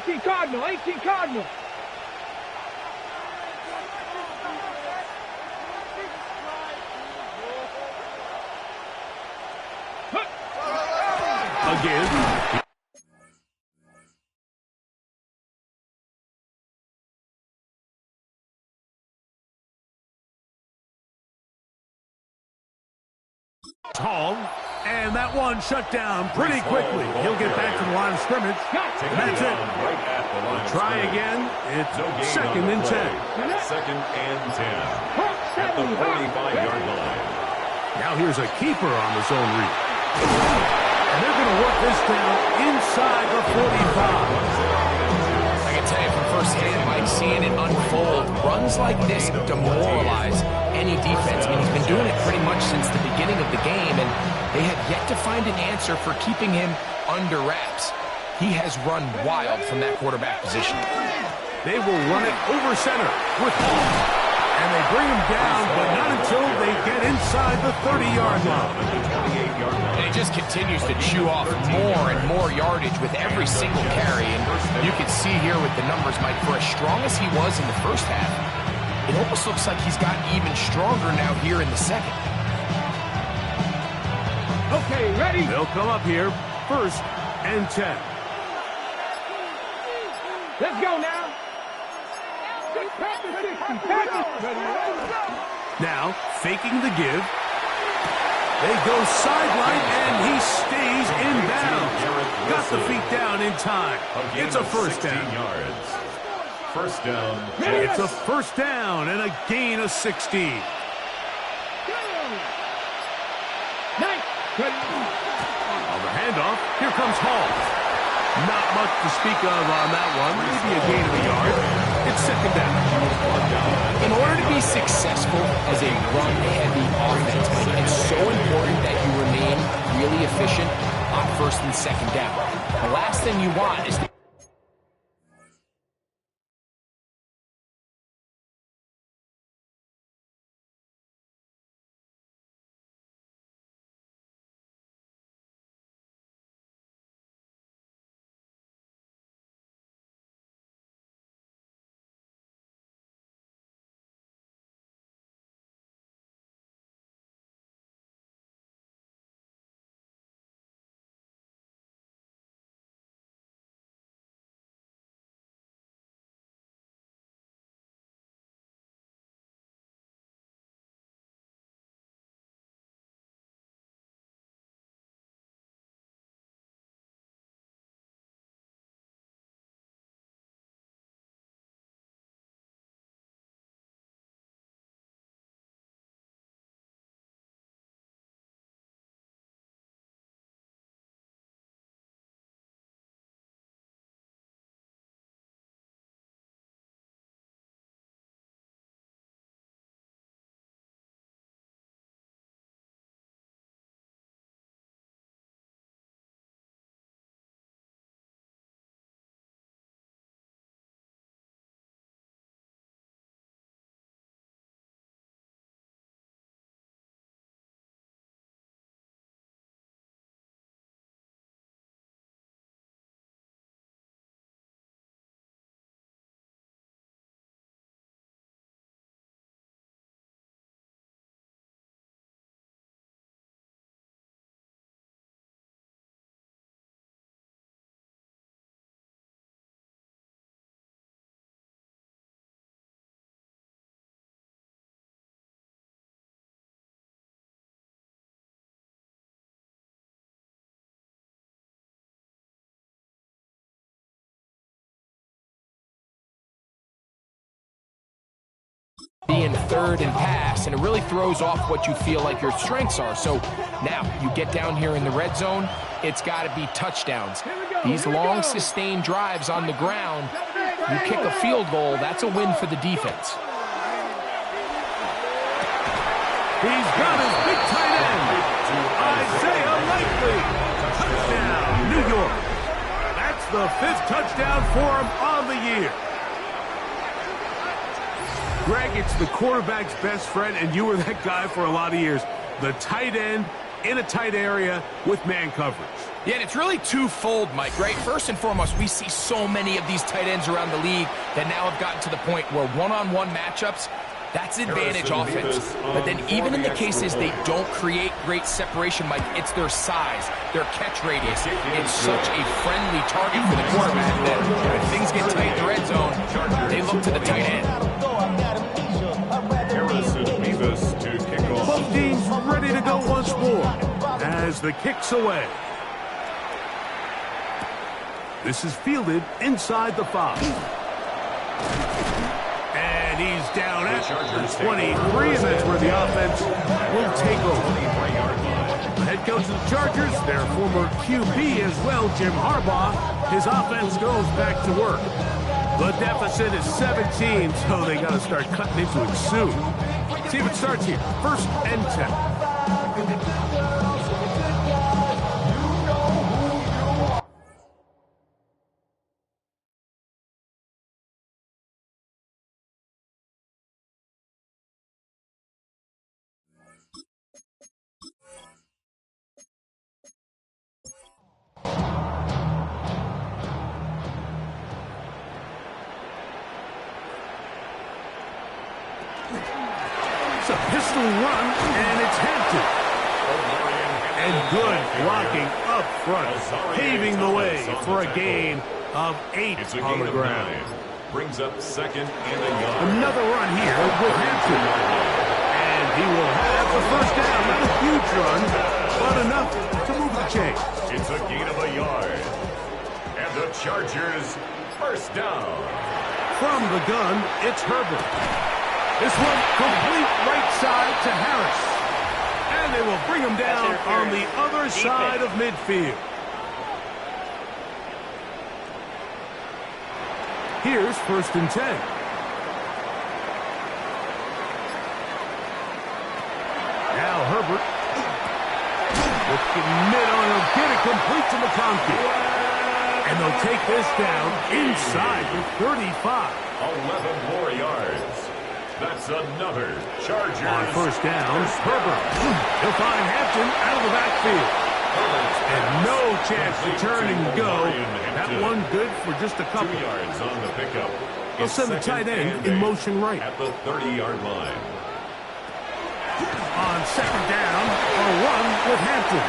18 Cardinal, 18 Cardinal. Again. Tall, and that one shut down pretty quickly. He'll get back to the line of scrimmage. That's it. Try again. It's 2nd and 10. 2nd and 10. At the 45-yard line. Now here's a keeper on the zone read. And they're going to work this down inside the 45. I can tell you from firsthand, Mike, seeing it unfold, runs like this demoralize any defense. I mean, he's been doing it pretty much since the beginning of the game, and they have yet to find an answer for keeping him under wraps. He has run wild from that quarterback position. They will run it over center with Hall. And they bring him down, but not until they get inside the 30-yard line. And he just continues to chew off more and more yardage with every single carry. And you can see here with the numbers, Mike, for as strong as he was in the first half, it almost looks like he's gotten even stronger now here in the second. Okay, ready? They'll come up here, 1st and 10. Let's go now. Now, faking the give. They go sideline, and he stays in bounds. Got the feet down in time. It's a 1st down. 1st down. It's a 1st down and a gain of 16. On the handoff, here comes Hall. Not much to speak of on that one. Maybe a gain of a yard. It's 2nd down. In order to be successful as a run-heavy offense, it's so important that you remain really efficient on 1st and 2nd down. The last thing you want is to be in 3rd and pass, and it really throws off what you feel like your strengths are. So now you get down here in the red zone, it's got to be touchdowns. These long sustained drives on the ground, you kick a field goal, that's a win for the defense. He's got his big tight end, Isaiah Likely. Touchdown, New York. That's the 5th touchdown for him on the year. Greg, it's the quarterback's best friend, and you were that guy for a lot of years. The tight end in a tight area with man coverage. Yeah, and it's really twofold, Mike, right? First and foremost, we see so many of these tight ends around the league that now have gotten to the point where one-on-one matchups, that's advantage offense. But then even in the cases they don't create great separation, Mike, it's their size, their catch radius. It's such a friendly target for the quarterback that when things get tight in the red zone, they look to the tight end. Both teams ready to go once more as the kick's away. This is fielded inside the 5. And he's down at 23, and that's where the offense will take over. The head coach of the Chargers, their former QB as well, Jim Harbaugh, his offense goes back to work. The deficit is 17, so they got to start cutting into it soon. See if it starts here. 1st and 10. It's a pistol run, and it's Hampton. And good blocking up front, paving the way for a gain of 8 on the ground. Brings up 2nd and a yard. Another run here with Hampton. And he will have the 1st down. Not a huge run, but enough to move the chain. It's a gain of a yard. And the Chargers 1st down. From the gun, it's Herbert. This one complete right side to Harris. And they will bring him down on the other side of midfield. Here's 1st and 10. Now Herbert. Looking mid on him. Get it complete to McConkey. And they'll take this down inside the 35. 11 more yards. That's another Chargers. On 1st down, Herbert. He'll find Hampton out of the backfield. And no chance to turn and go. That one good for just a couple. 2 yards on the pickup. They'll send the tight end in motion right. At the 30-yard line. On 2nd down, a run with Hampton.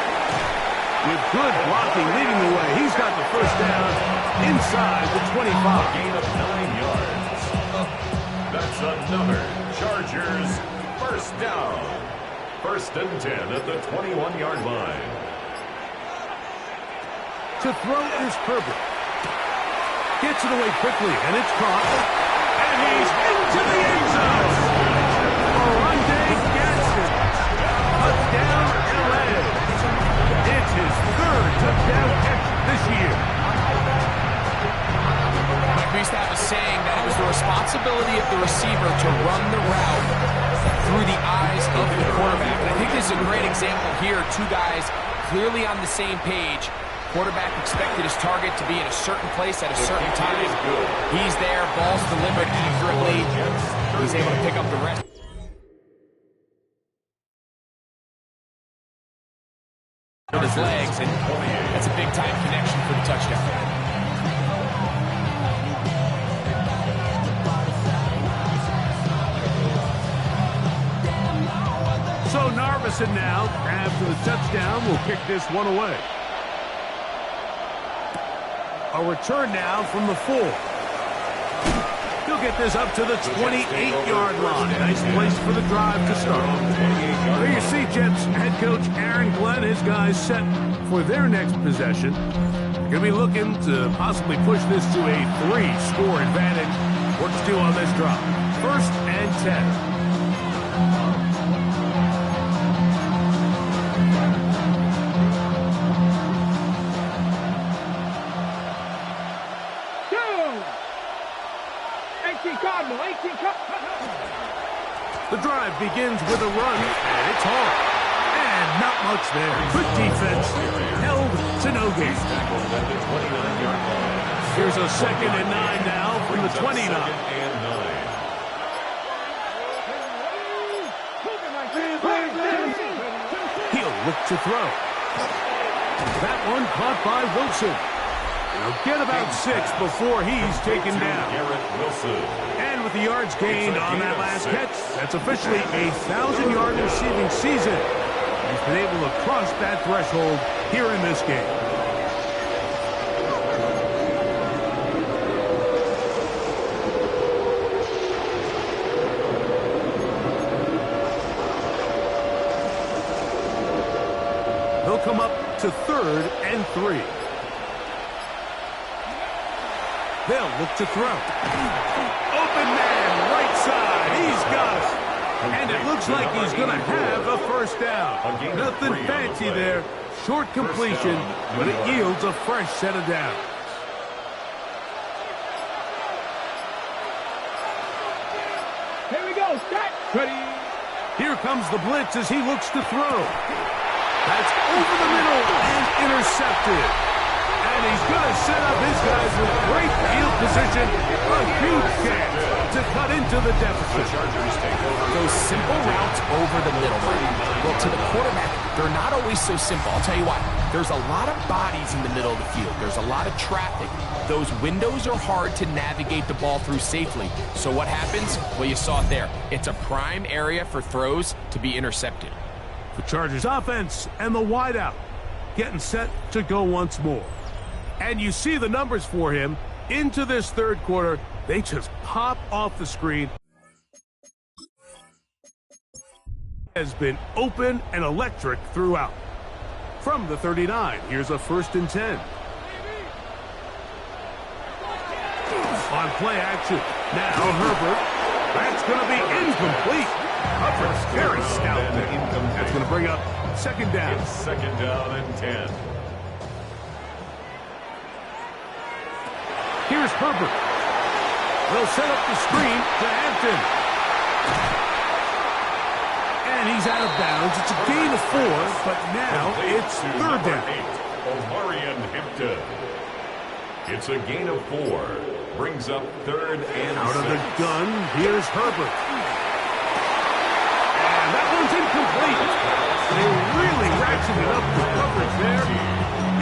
With good blocking leading the way, he's got the 1st down inside the 25. Gain of 9 yards. That's another Chargers 1st down. 1st and 10 at the 21-yard line. To throw is Herbert. Gets it away quickly, and it's caught. And he's into the end zone. Orlando Gaston. Touchdown, LA. It's his 3rd touchdown catch this year. We used to have a saying that it was the responsibility of the receiver to run the route through the eyes of the quarterback. And I think this is a great example here. 2 guys clearly on the same page. Quarterback expected his target to be in a certain place at a certain time. He's there, ball's delivered accurately. He's able to pick up the rest. With his legs, and that's a big-time connection for the touchdown. So Narvison now, after the touchdown, will kick this one away. A return now from the 4. He'll get this up to the 28-yard line. Nice place for the drive to start. There you see Jets head coach Aaron Glenn, his guys set for their next possession. They're going to be looking to possibly push this to a 3-score advantage. What to do on this drive. 1st and 10. Cardinal, 18 Cardinal. The drive begins with a run, and it's hard. And not much there. Good defense. Held to no gain. Here's a 2nd and 9 now from the 29. He'll look to throw. That one caught by Wilson. He'll get about 6 before he's taken down. And with the yards gained on that last catch, that's officially a 1,000-yard receiving season. He's been able to cross that threshold here in this game. He'll come up to 3rd and 3. They'll look to throw. Open man, right side. He's got it. And it looks like he's going to have a first down. Nothing fancy there. Short completion, but it yields a fresh set of downs. Here we go. Set. Ready. Here comes the blitz as he looks to throw. That's over the middle and intercepted. And he's going to set up his guys with great field position. A huge chance to cut into the deficit. Those simple routes over the middle, well, to the quarterback, they're not always so simple. I'll tell you why. There's a lot of bodies in the middle of the field. There's a lot of traffic. Those windows are hard to navigate the ball through safely. So what happens? Well, you saw it there. It's a prime area for throws to be intercepted. The Chargers offense and the wideout getting set to go once more. And you see the numbers for him into this third quarter. They just pop off the screen. Has been open and electric throughout. From the 39, here's a 1st and 10. On play action. Now Herbert. That's going to be incomplete. Hubbard's very stout there. That's going to bring up 2nd down. It's 2nd down and 10. Here's Herbert. They'll set up the screen to Hampton. And he's out of bounds. It's a gain of 4, but now it's 3rd down. Omarion Hampton. It's a gain of 4. Brings up 3rd and out 6. of the gun, here's Herbert. And that one's incomplete. They really ratcheted up the coverage there.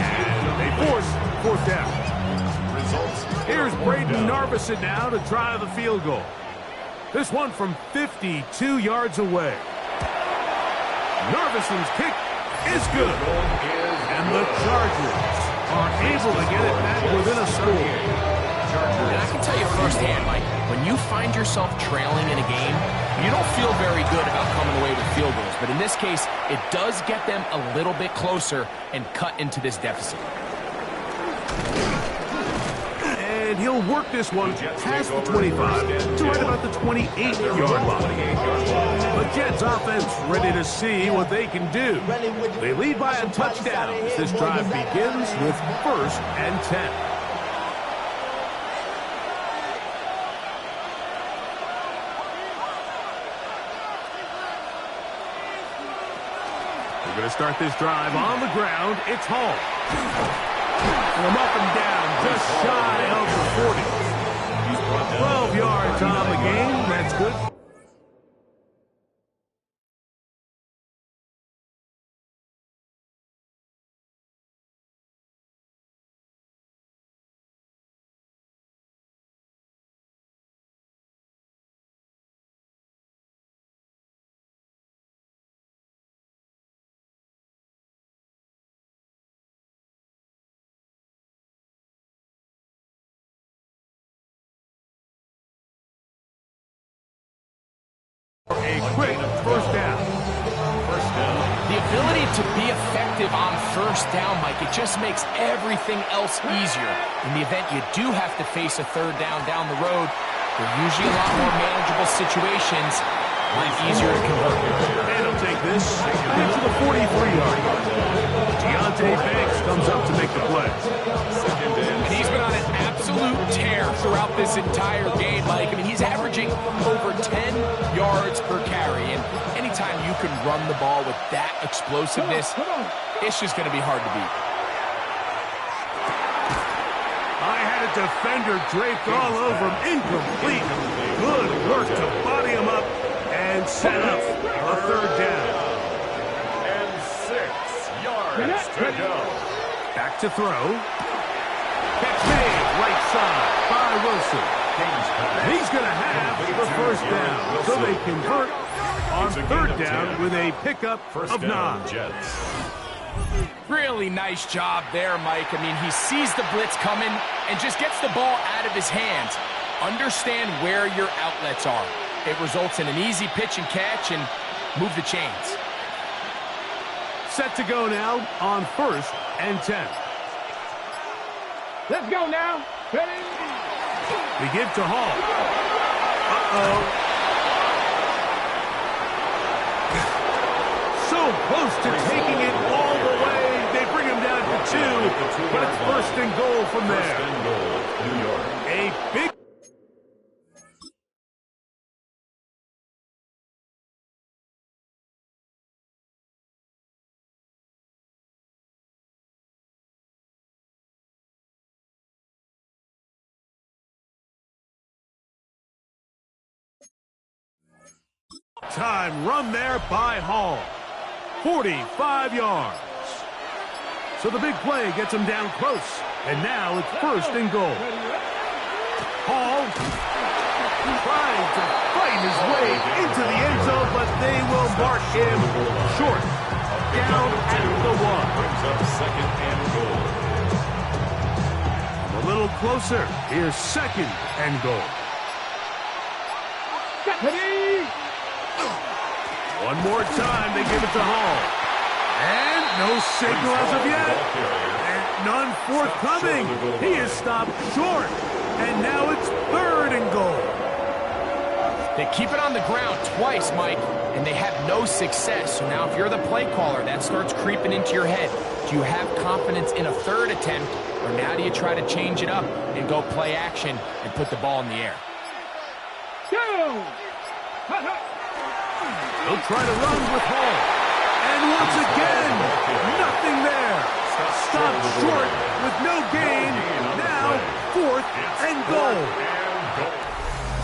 And they force 4th down. Here's Braden Narvison now to try the field goal. This one from 52 yards away. Narvison's kick is good. And the Chargers are able to get it back within a score. And I can tell you firsthand, Mike, when you find yourself trailing in a game, you don't feel very good about coming away with field goals. But in this case, it does get them a little bit closer and cut into this deficit. And he'll work this one past the 25 to right about the 28-yard line. The Jets offense ready to see what they can do. They lead by a touchdown as this drive begins with 1st and 10. We're going to start this drive on the ground. It's Hall. From up and down, just shy of the 40. 12 yards on the game. That's good. A quick 1st down. The ability to be effective on 1st down, Mike, it just makes everything else easier. In the event you do have to face a 3rd down the road, they're usually a lot more manageable situations, a lot easier to convert. And he'll take this into the 43-yard line. Deontay Banks comes up to make the play. And he's been on an absolute tear throughout this entire game, Mike. I mean, he's averaging over 10 yards per carry. And anytime you can run the ball with that explosiveness, it's just going to be hard to beat. I had a defender draped all over him. Incomplete. Good work to body him up and set up a 3rd down. And 6. back to throw. Catch made, right side by Wilson. He's going to have the first down, so they convert on third down with a pickup of 9. Jets. Really nice job there, Mike. I mean, he sees the blitz coming and just gets the ball out of his hands. Understand where your outlets are. It results in an easy pitch and catch and move the chains. Set to go now on 1st and 10. Let's go now. Ready? We give to Hall. Uh-oh. So close to taking it all the way. They bring him down to 2, but it's 1st and goal from there. 1st and goal, New York. A big... Time run there by Hall. 45 yards. So the big play gets him down close. And now it's 1st and goal. Hall trying to fight his way into the end zone, but they will mark him short. Down at the 1. Brings up 2nd and goal. A little closer. Here's 2nd and goal. Ready? One more time, they give it to Hall. And no signal as of yet. And none forthcoming. He is stopped short. And now it's 3rd and goal. They keep it on the ground twice, Mike, and they have no success. So now if you're the play caller, that starts creeping into your head. Do you have confidence in a 3rd attempt, or now do you try to change it up and go play action and put the ball in the air? Go! He'll try to run with Hall. And once again, nothing there. Stopped short with no gain. Now, 4th and goal.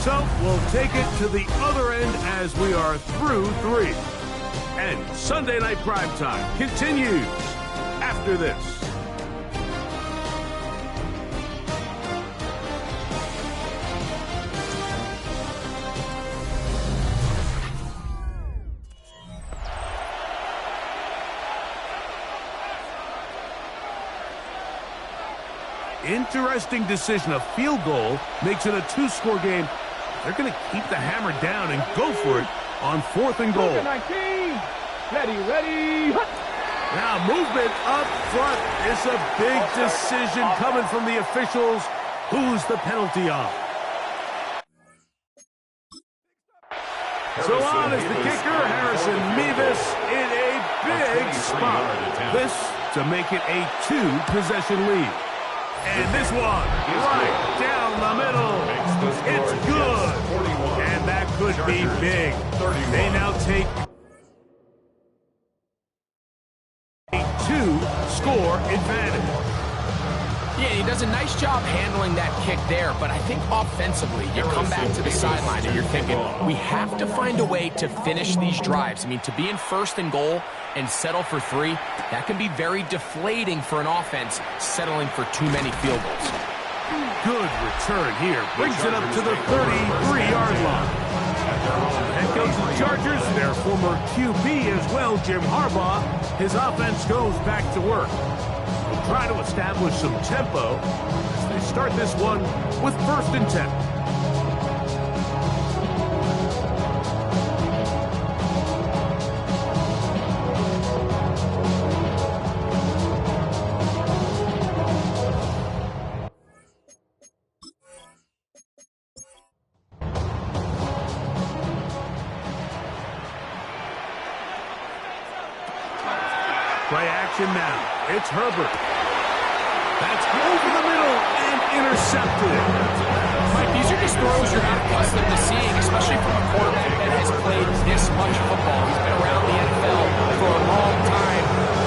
So we'll take it to the other end as we are through 3. And Sunday Night Primetime continues after this. Interesting decision. A field goal makes it a 2-score game. They're going to keep the hammer down and go for it on 4th and goal. 19. Ready. Now movement up front. It's a big decision coming from the officials. Who's the penalty on? So on is the kicker, Harrison Mevis, in a big spot. This to make it a 2-possession lead. And this one, right down the middle. It's good. And that could be big. They now take a 2-score advantage. Yeah, he does a nice job handling that kick there, but I think offensively, you come back to the sideline and you're thinking, we have to find a way to finish these drives. I mean, to be in 1st and goal and settle for 3, that can be very deflating for an offense settling for too many field goals. Good return here. Brings it up to the 33-yard line. Head coach of the Chargers, their former QB as well, Jim Harbaugh. His offense goes back to work. They'll try to establish some tempo as they start this one with 1st and 10. Play action now. It's Herbert. That's over the middle and intercepted. Mike, these are just throws you're not accustomed to seeing, especially from a quarterback that has played this much football. He's been around the NFL for a long time.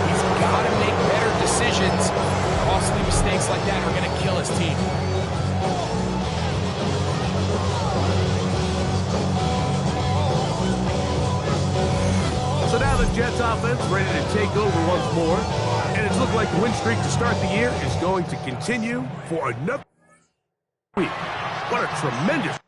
He's got to make better decisions. Costly mistakes like that are going to kill his team. So now the Jets offense ready to take over once more. And Reds look like the win streak to start the year is going to continue for another week. What a tremendous...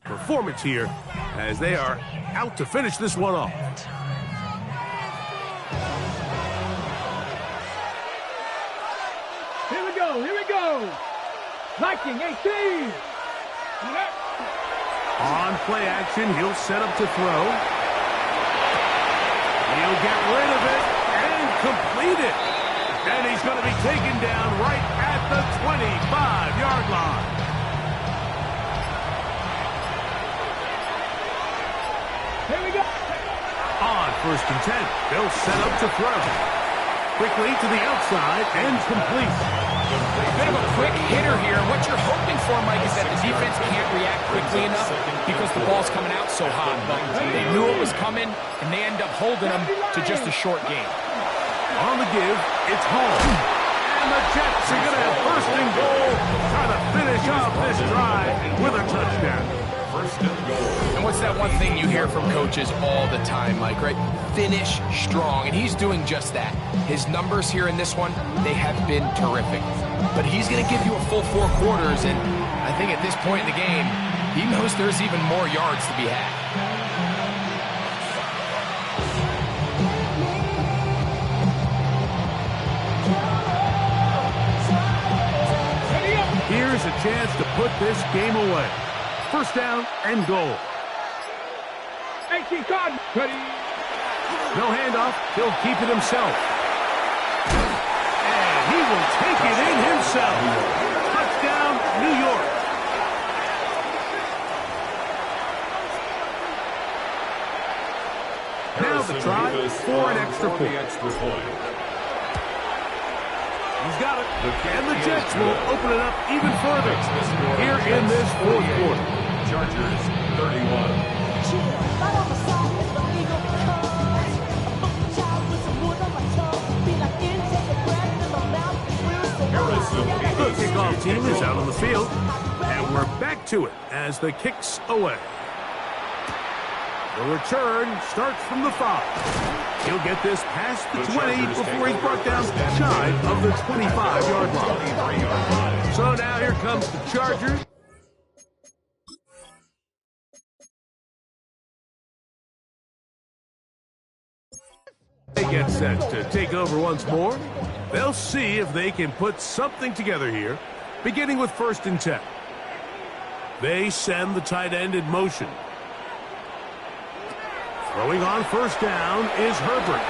performance here as they are out to finish this one off. Here we go, here we go. Liking 18. On play action, he'll set up to throw. He'll get rid of it and complete it. And he's going to be taken down right at the 25-yard line. Here we go. On 1st and 10, they'll set up to throw. Quickly to the outside and complete. A bit of a quick hitter here. What you're hoping for, Mike, is that the defense can't react quickly enough because the ball's coming out so hot. But they knew it was coming, and they end up holding them to just a short game. On the give, it's home. And the Jets are going to have 1st and goal, trying to finish off this drive with a touchdown. 1st and goal. And what's that one thing you hear from coaches all the time, Mike, right? Finish strong, and he's doing just that. His numbers here in this one, they have been terrific. But he's going to give you a full 4 quarters, and I think at this point in the game, he knows there's even more yards to be had. Here's a chance to put this game away. 1st down and goal. 18 card. Ready. No handoff. He'll keep it himself. And he will take it in himself. Touchdown, New York. Now the try for an extra point. He's got it. And the Jets will open it up even further here in this 4th quarter. Chargers 31. The kickoff team is out on the field, and we're back to it as the kick's away. The return starts from the 5. He'll get this past the 20 before he's brought down shy of the 25-yard line. So now here comes the Chargers. They get set to take over once more. They'll see if they can put something together here, beginning with 1st and 10. They send the tight end in motion. Throwing on 1st down is Herbert.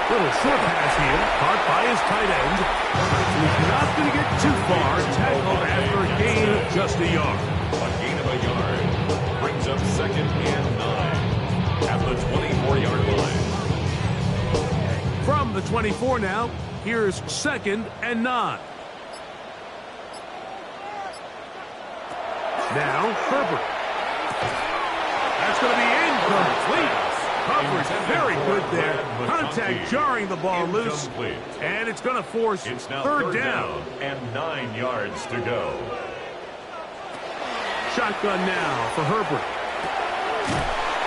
Little short pass here, caught by his tight end. He's not going to get too far. Tackled lost a yard. A gain of a yard brings up 2nd and 9 at the 24-yard line. From the 24 now, here's 2nd and 9. Now, Herbert. That's going to be incomplete. Coverage very good there. Contact jarring the ball loose. And it's going to force third down. And 9 yards to go. Shotgun now for Herbert.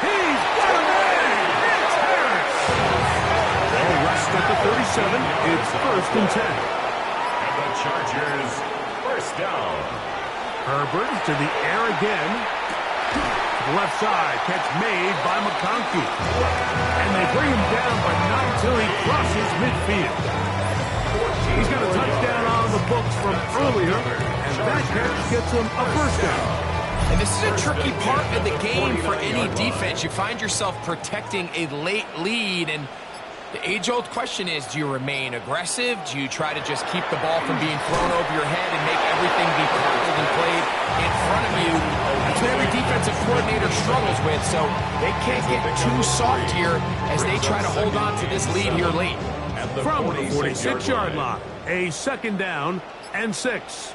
He's got a man! It's Harris! Ball rests at the 37. It's 1st and 10. And the Chargers first down. Herbert to the air again. To the left side, catch made by McConkey. And they bring him down, but not until he crosses midfield. He's got a touchdown on the books from earlier, and that catch gets him a first down. And this is a tricky part of the game for any defense. You find yourself protecting a late lead, and the age-old question is, do you remain aggressive? Do you try to just keep the ball from being thrown over your head and make everything be tackled and played in front of you? That's what every defensive coordinator struggles with, so they can't get too soft here as they try to hold on to this lead here late. From the 46-yard line, a 2nd down and 6.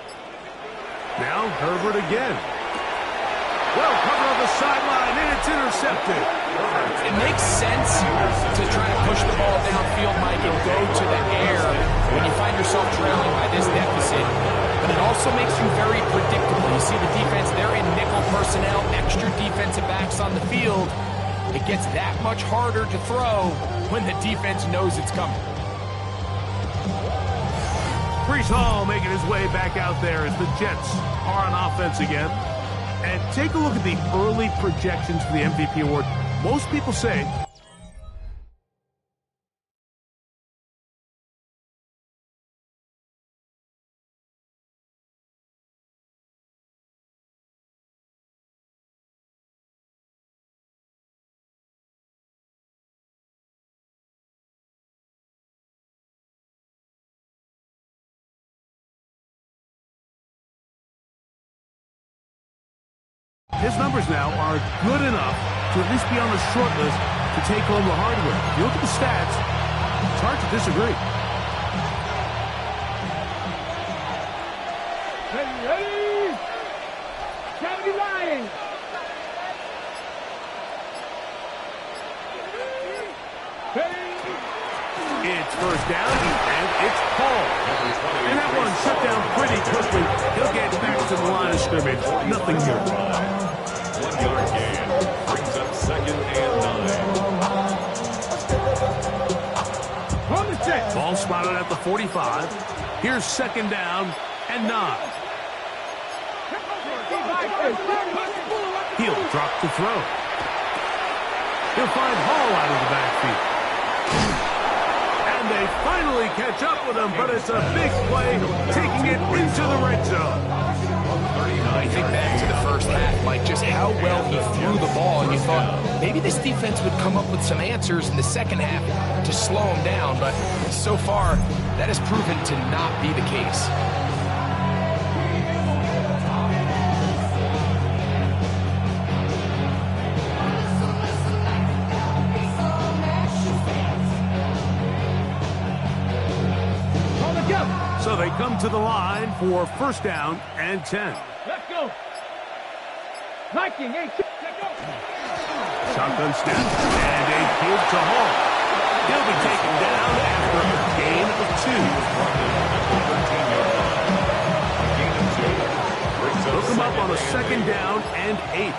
Now Herbert again. Well, cover on the sideline, and it's intercepted. It makes sense to try to push the ball downfield, Mike, and go to the air when you find yourself trailing by this deficit. But it also makes you very predictable. You see the defense, they're in nickel personnel, extra defensive backs on the field. It gets that much harder to throw when the defense knows it's coming. Breece Hall making his way back out there as the Jets are on offense again. And take a look at the early projections for the MVP award. Most people say his numbers now are good enough to at least be on the short list to take home the hardware. If you look at the stats, it's hard to disagree. Ready? County Lions. It's first down, and it's Paul. And that one shut down pretty quickly. He'll get back to the line of scrimmage. Nothing here. 1-yard gain brings up 2nd and 9. On the set. Ball spotted at the 45. Here's 2nd down and 9. He'll drop to throw. He'll find Hall out of the backfield. And they finally catch up with him, but it's a big play, taking it into the red zone. I think back to the first half, Mike, just how well he threw the ball, and you thought maybe this defense would come up with some answers in the second half to slow him down, but so far, that has proven to not be the case. So they come to the line for first down and 10. Let's go. Viking, let's go. Shotgun snap and a give to Hall. He'll be taken down after a gain of 2. Look him up on a 2nd down and 8.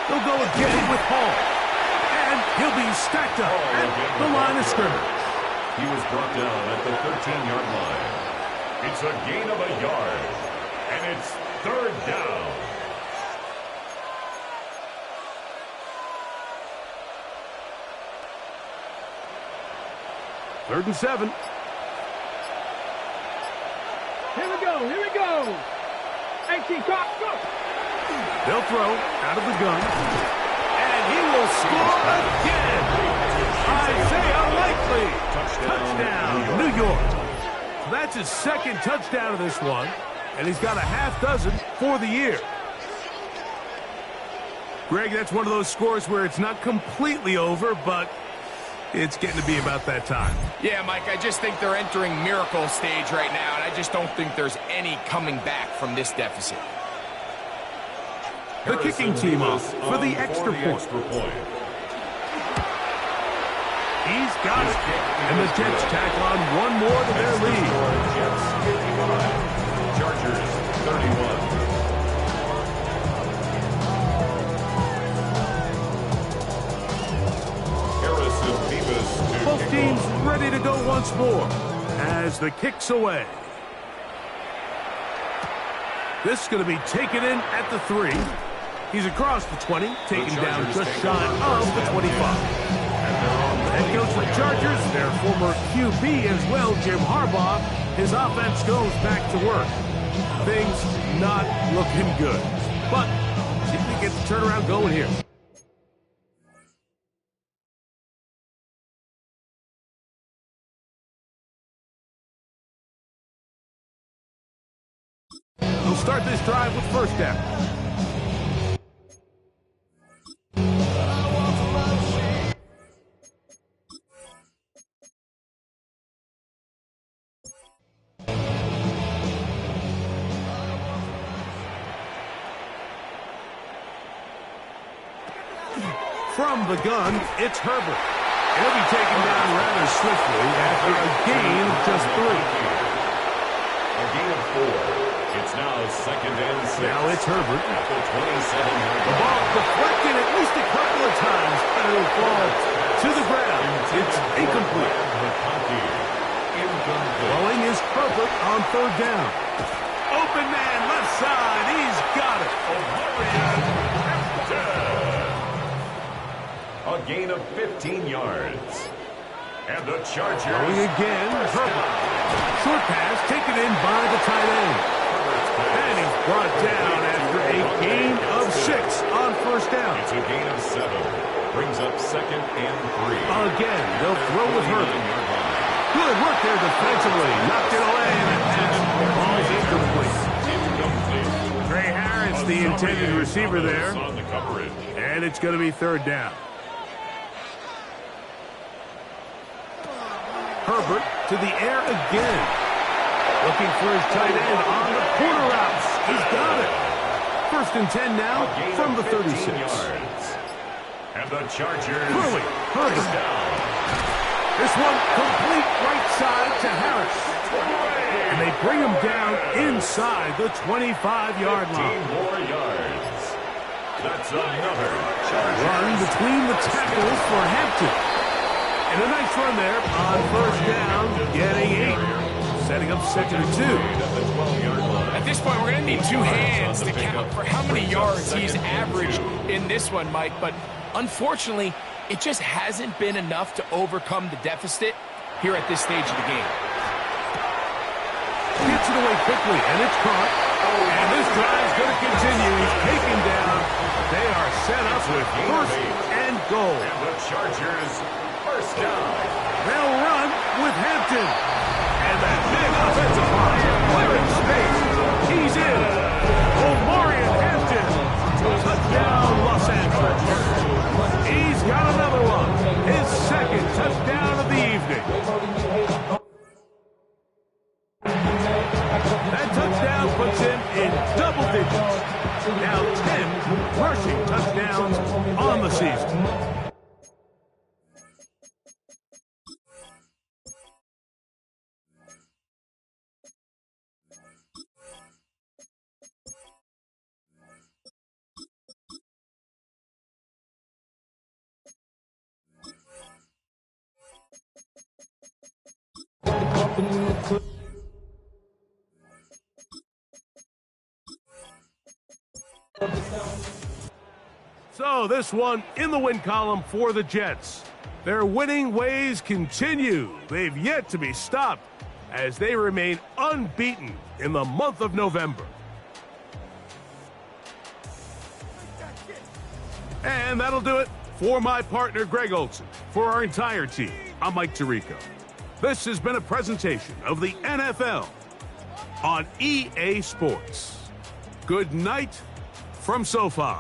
He'll go again with Hall. And he'll be stacked up at the line of scrimmage. He was brought down at the 13-yard line. It's a gain of a yard, and it's 3rd down. Third and 7. Here we go. 18, go. They'll throw out of the gun. And he will score again. Isaiah Likely. Touchdown, New York. That's his second touchdown of this one, and he's got a half dozen for the year. Greg, that's one of those scores where it's not completely over, but it's getting to be about that time. Yeah, Mike, I just think they're entering miracle stage right now, and I just don't think there's any coming back from this deficit. The kicking team off for the extra point. He's got it, and the Jets tack on one more to their lead. Jets 55, Chargers 31. Both teams ready to go once more as the kick's away. This is going to be taken in at the 3. He's across the 20, taken down just shy of the 25. Head coach for the Chargers, their former QB as well, Jim Harbaugh. His offense goes back to work. Things not looking good, but see if we get the turnaround going here. We'll start this drive with first down. From the gun, it's Herbert. He'll be taken down rather swiftly after a gain of just 3. A gain of 4. It's now second and 6. Now it's Herbert. At the 27-yard The ball deflected at least a couple of times, and it'll fall to the ground. It's incomplete. Throwing is Herbert on third down. Open man, left side. He's got it. A gain of 15 yards. And the Chargers. Throwing again, Herbert. Short pass taken in by the tight end. And he's brought down after a gain of 6 on first down. It's a gain of 7. Brings up second and 3. Again, they'll throw with Herbert. Good work there defensively. Knocked it away, and the pass falls incomplete. Trey Harris, the intended receiver there. And it's going to be third down. Herbert to the air again. Looking for his tight end on the corner routes. He's got it. First and 10 now from the 36. And the Chargers. Curly, Herbert. This one complete right side to Harris. And they bring him down inside the 25-yard line. 15 more yards. That's another Chargers. Run between the tackles for Hampton. And a nice run there on first down, getting 8. Setting up second and 2. At this point, we're going to need 2 hands to count for how many yards he's averaged in this one, Mike. But unfortunately, it just hasn't been enough to overcome the deficit here at this stage of the game. Gets it away quickly, and it's caught. And this drive's going to continue. He's taken down. They are set up with first and goal. And the Chargers first down. They'll run with Hampton. And that big offensive line clearing space. He's in. Omarion Hampton. Touchdown, Los Angeles. He's got another one. His second touchdown of the evening. That touchdown puts him in double digits. Now 10 rushing touchdowns on the season. So this one in the win column for the Jets. Their winning ways continue. They've yet to be stopped as they remain unbeaten in the month of November. And that'll do it for my partner, Greg Olson. For our entire team, I'm Mike Tirico. This has been a presentation of the NFL on EA Sports. Good night from SoFi.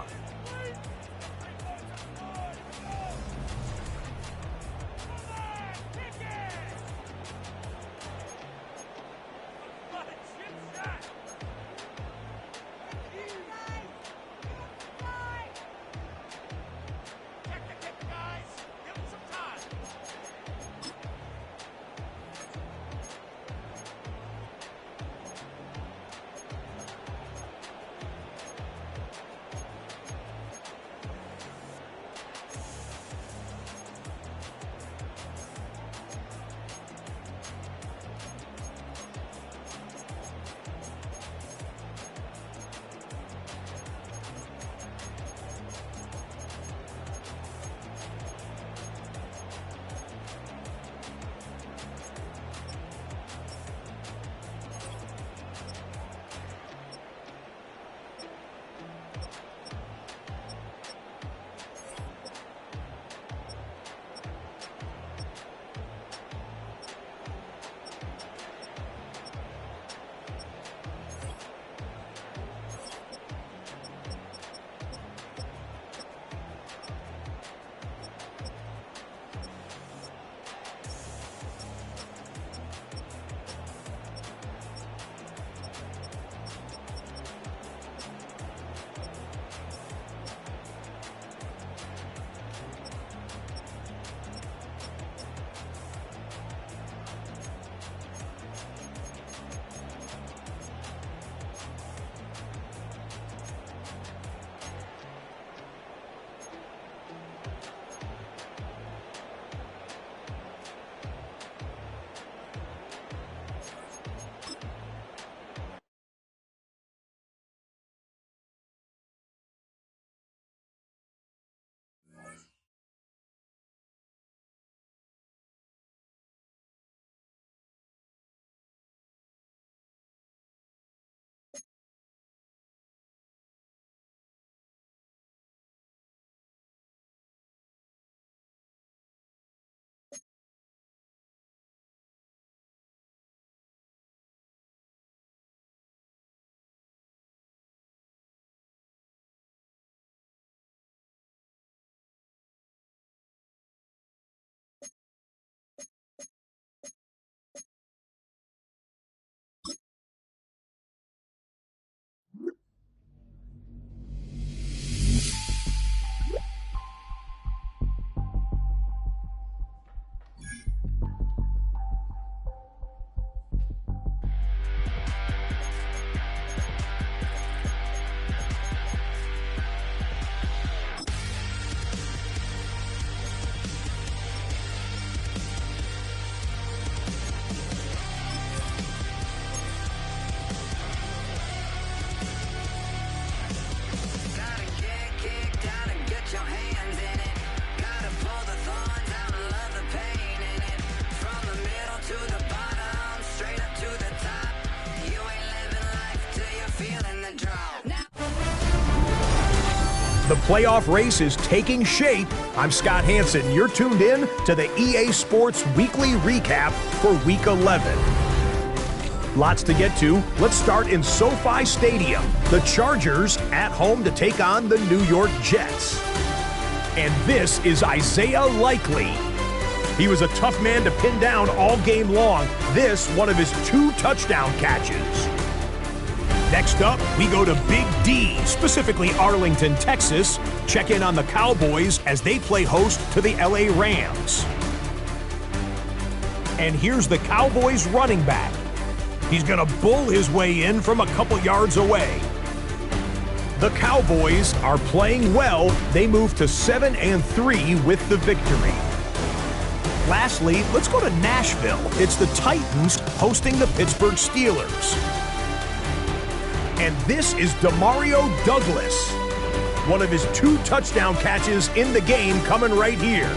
The playoff race is taking shape. I'm Scott Hansen. You're tuned in to the EA Sports Weekly Recap for Week 11. Lots to get to. Let's start in SoFi Stadium. The Chargers at home to take on the New York Jets. And this is Isaiah Likely. He was a tough man to pin down all game long. This, one of his 2 touchdown catches. Next up, we go to Big D, specifically Arlington, Texas. Check in on the Cowboys as they play host to the LA Rams. And here's the Cowboys running back. He's going to bull his way in from a couple yards away. The Cowboys are playing well. They move to 7-3 with the victory. Lastly, let's go to Nashville. It's the Titans hosting the Pittsburgh Steelers. And this is Demario Douglas. One of his 2 touchdown catches in the game coming right here.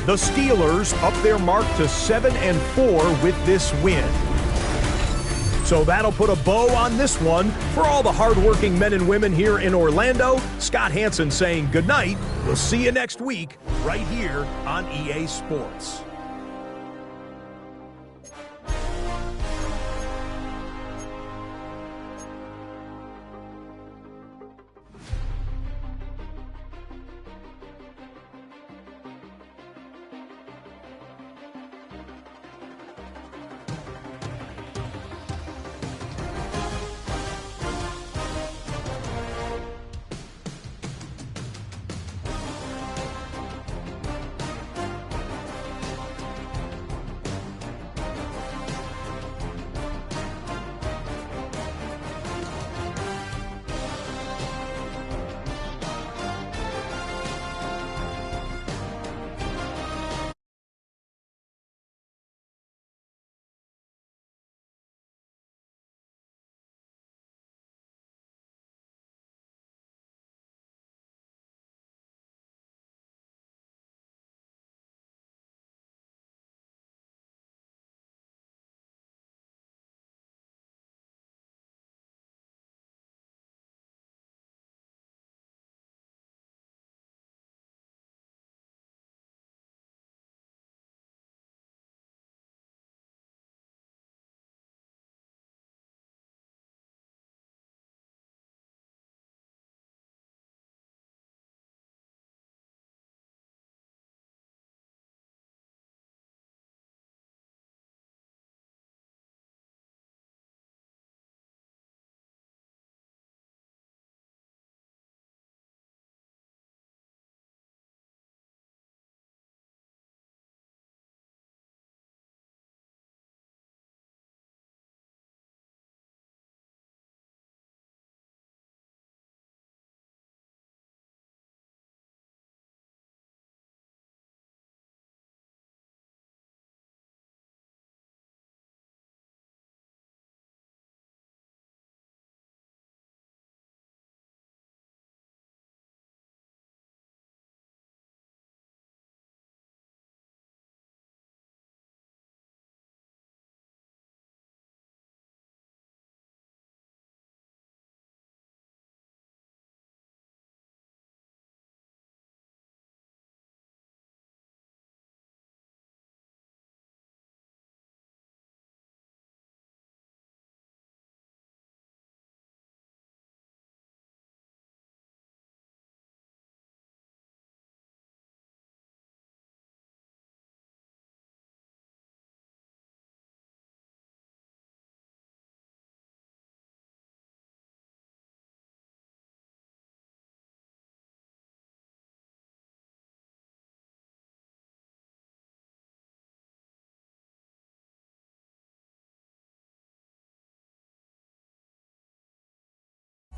The Steelers up their mark to 7-4 with this win. So that'll put a bow on this one. For all the hardworking men and women here in Orlando, Scott Hansen saying goodnight. We'll see you next week right here on EA Sports.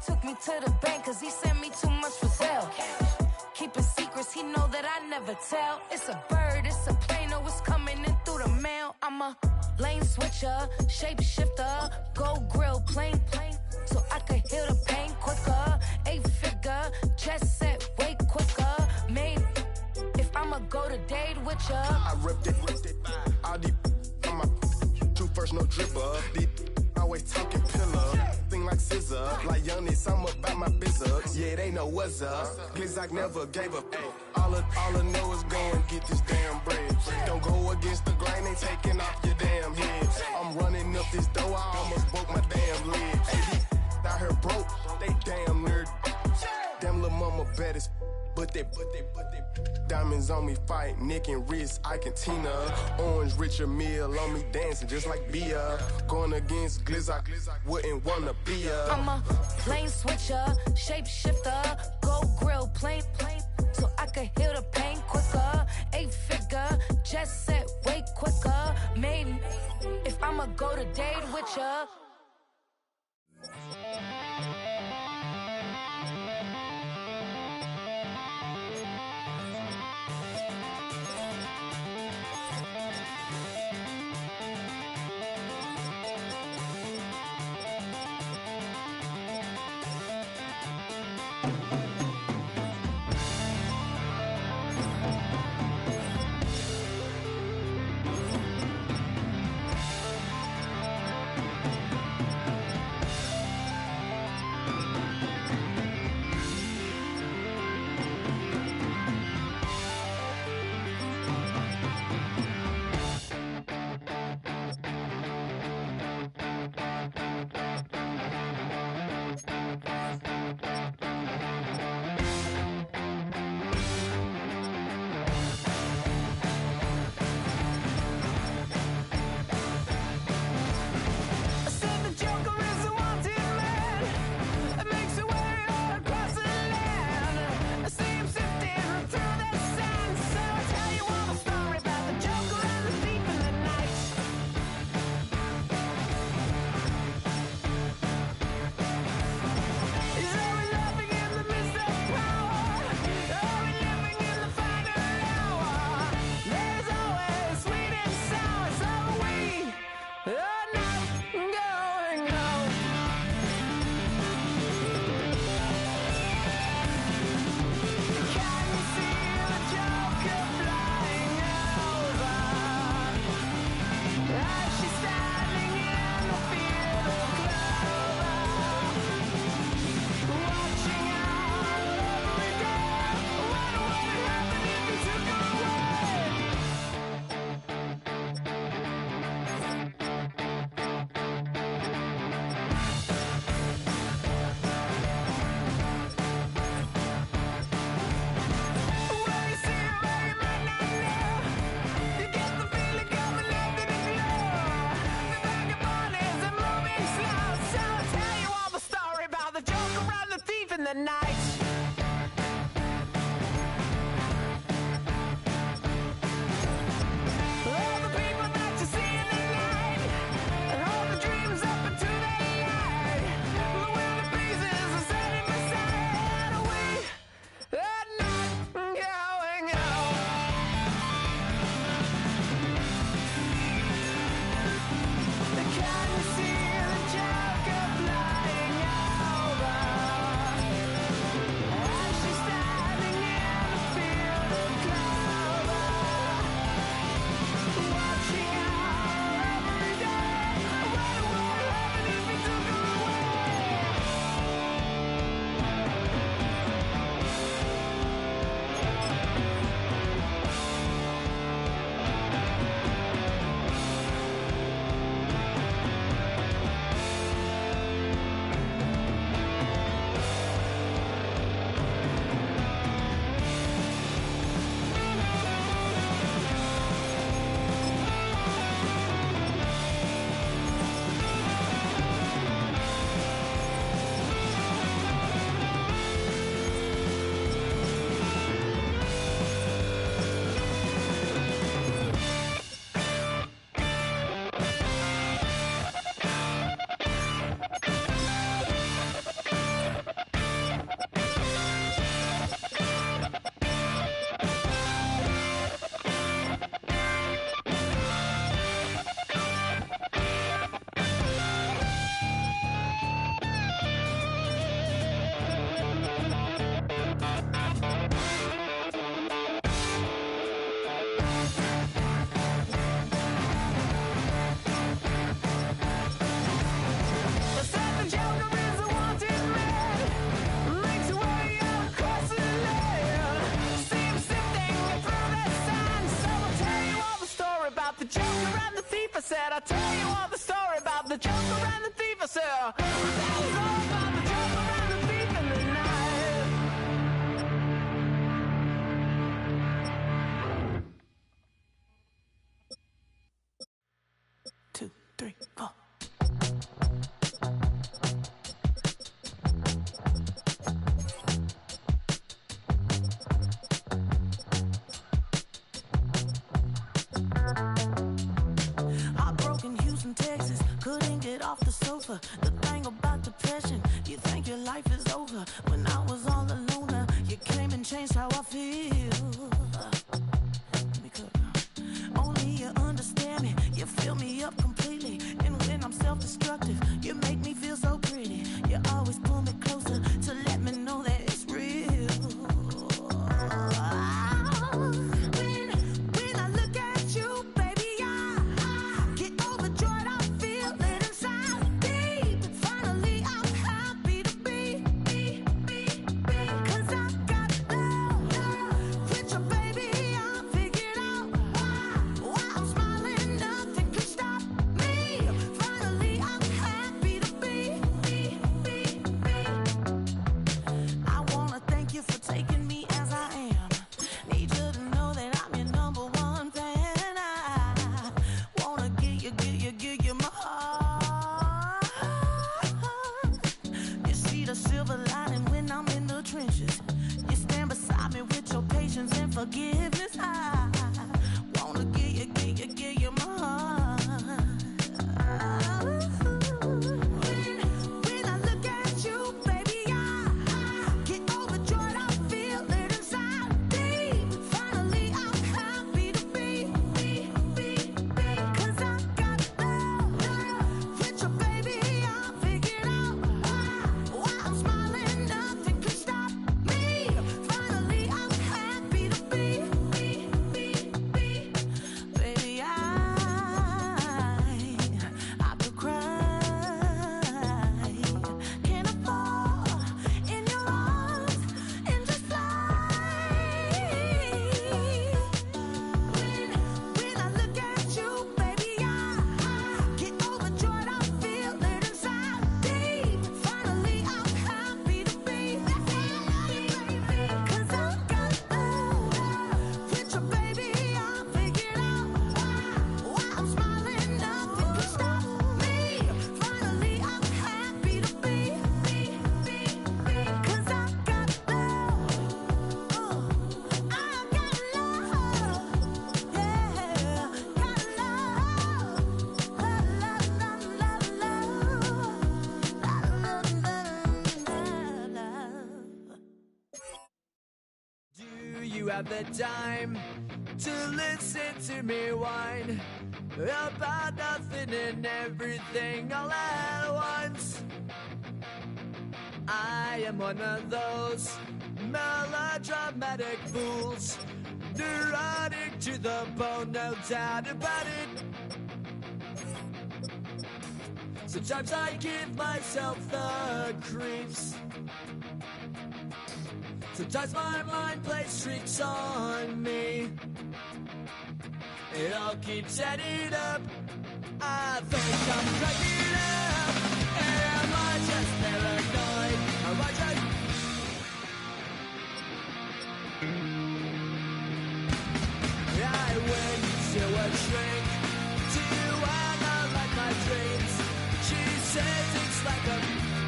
took me to the bank cause he sent me too much for sale. Keeping secrets, he know that I never tell. It's a bird, it's a plane, oh, it's coming in through the mail. I'm a lane switcher, shape shifter, go grill, plane, so I could heal the pain quicker. 8-figure, chest set way quicker. Maybe if I'ma go to date with ya. I ripped it. All these on my two first, no dripper. These always talking pillar. Thing like scissor. Like youngest, I'm about my business. Yeah, they know what's up. Glizak never gave up. All I know is go and get this damn bread. Don't go against the grain, they taking off your damn head. I'm running up this door, I almost broke my damn leg. Hey, out here broke, they damn nerd. Damn little mama bad as but they diamonds on me fight, neck and wrist, I can Tina. Orange Richard Mill on me dancing just like Bia. Going against Glizak, wouldn't wanna be ya. I'm a lane switcher, shape shifter, go grill, plane, so I could heal the pain quicker. 8-figure, just set way quicker. Maybe if I'ma go to date with ya. said, I'll tell you all the story about the joker and the thief. I said, that was all about the joker and the thief in the night. 2, 3, 4. Texas, couldn't get off the sofa. The thing about depression, you think your life is over. When I was all alone, you came and changed how I feel. Let me cook. Only you understand me, you fill me up completely. And when I'm self-destructive, you make me feel so pretty. You always pull me closer to let me know that it's real. When I look at you, baby, I get overjoyed. I feel it inside deep. Finally, I'm happy to be. 'Cause I got love with your baby. I figured out why I'm smiling. Nothing can stop me. Finally, I'm happy to be. I wanna thank you for taking me as I am. Need you to know that I'm your number one fan. I wanna give you my heart. You see the silver lining when I'm in the trenches. You stand beside me with your patience and forgiveness. I wanna give you my heart. When I look at you, baby, I get overjoyed. I feel it inside deep. Finally, I'm happy to be. 'Cause I got love with your baby. I figured out why I'm smiling. Nothing can stop me. Finally, I'm happy to be. Baby, I could cry. Can I fall in your arms and just fly? When I look at you, baby, I get overjoyed. I feel it inside deep. Finally, I'm happy to be. 'Cause I got love with your baby. I figured out why I'm smiling. Nothing can stop me. Finally, I'm happy to be. 'Cause I got love. I got love. Yeah, got love. Do you have the time to listen to me whine about nothing and everything all at once? I am one of those melodramatic fools, neurotic to the bone, no doubt about it. Sometimes I give myself the creeps. Sometimes my mind plays tricks on me. It all keeps adding up. I think I'm cracking up. Am I just paranoid? Am I just... I went to a shrink to analyze my dreams. She says it's like a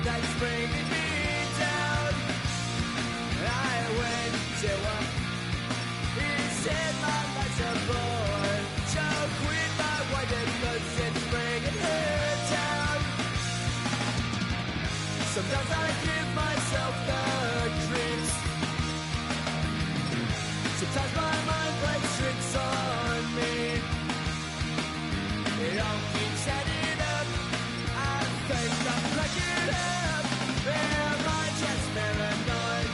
night's bringing me down. I went to a... He said my life's a bore. So quit my wife because it's bringing her down. Sometimes I give myself the creeps. Sometimes my mind plays tricks on me. It all keeps adding up. I think I'm cracking up. Am I just paranoid?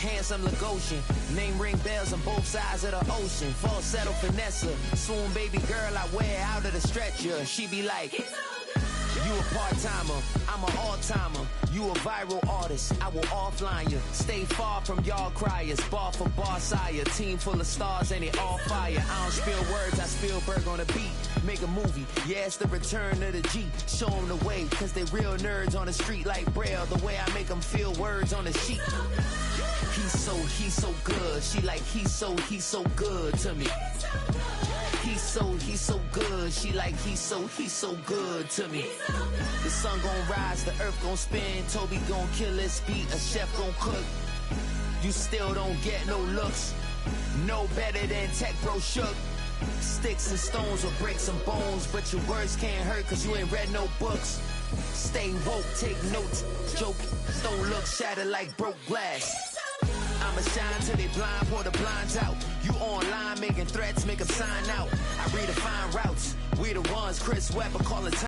handsome Lagosian. Name ring bells on both sides of the ocean. Falsetto finesse, swoon baby girl I wear out of the stretcher. She be like, you a part-timer, I'm an all-timer. You a viral artist, I will offline you. Stay far from y'all criers, bar for bar sire. Team full of stars and it all fire. I don't spill words, I Spielberg on the beat. Make a movie, yeah, it's the return of the G. Show them the way, cause they real nerds on the street like Braille. The way I make them feel words on the sheet. He's so good. She like, he's so good to me. He's so good. She like, he's so good to me. The sun gon' rise, the earth gon' spin. Toby gon' kill this beat, a chef gon' cook. You still don't get no looks. No better than Tech Bro Shook. Sticks and stones will break some bones, but your words can't hurt cause you ain't read no books. Stay woke, take notes, joke. Don't look shattered like broke glass. I'ma shine till they blind, pour the blinds out. You online making threats, make them sign out. I redefine routes. We the ones Chris Webber call it time.